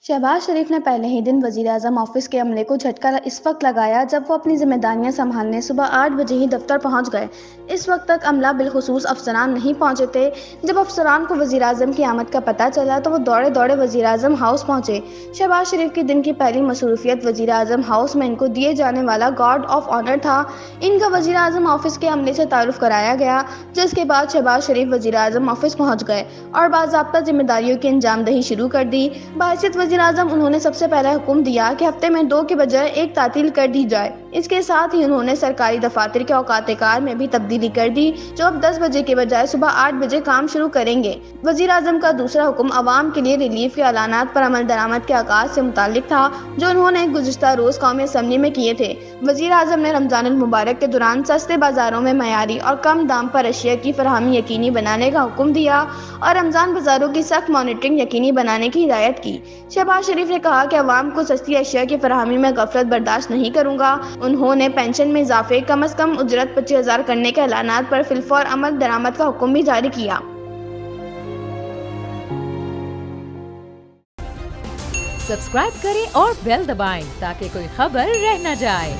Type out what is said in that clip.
शहबाज शरीफ ने पहले ही दिन वजीर-ए-आज़म ऑफिस के अमले को झटका इस वक्त लगाया जब वो अपनी जिम्मेदारियां संभालने सुबह 8 बजे ही दफ्तर पहुंच गए। इस वक्त तक अमला बिलखुसूस अफसरान नहीं पहुंचे थे। जब अफसरान को वजीर-ए-आज़म की आमद का पता चला तो वो दौड़े दौड़े वजीर-ए-आज़म हाउस पहुंचे। शहबाज शरीफ के दिन की पहली मसरूफियत वजीर-ए-आज़म हाउस में इनको दिए जाने वाला गार्ड ऑफ ऑनर था। इनका वजीर-ए-आज़म ऑफिस के अमले से तारुफ कराया गया, जिसके बाद शहबाज शरीफ वजीर-ए-आज़म ऑफिस पहुंच गए और बाज़ाब्ता जिम्मेदारियों की अंजामदही शुरू कर दी। बाइज्जत वज़ीर-ए-आज़म उन्होंने सबसे पहले हुक्म दिया कि हफ्ते में 2 के बजाय 1 तातील कर दी जाए। इसके साथ ही उन्होंने सरकारी दफातर के औकात-ए-कार में भी तब्दीली कर दी, जो अब 10 बजे के बजाय सुबह 8 बजे काम शुरू करेंगे। वज़ीर-ए-आज़म का दूसरा हुक्म अवाम के लिए रिलीफ के ऐलानात पर अमल दरामद के आगाज से मुताल्लिक था, जो उन्होंने गुज़िश्ता रोज़ कौमी असम्बली में किए थे। वज़ीर-ए-आज़म ने रमज़ान अल मुबारक के दौरान सस्ते बाजारों में मयारी और कम दाम पर अशिया की फराहमी यकीनी बनाने का हुक्म दिया और रमज़ान बाजारों की सख्त मॉनिटरिंग यकीनी बनाने की हिदायत की। शहबाज शरीफ ने कहा कि अवाम को सस्ती अशिया की फराहमी में गफलत बर्दाश्त नहीं करूंगा। उन्होंने पेंशन में इजाफे, कम अज कम उजरत 25,000 करने के ऐलानात पर फिलफौर अमल दरामद का हुक्म भी जारी किया। सब्सक्राइब करें और बेल दबाएं ताकि कोई खबर रह न जाए।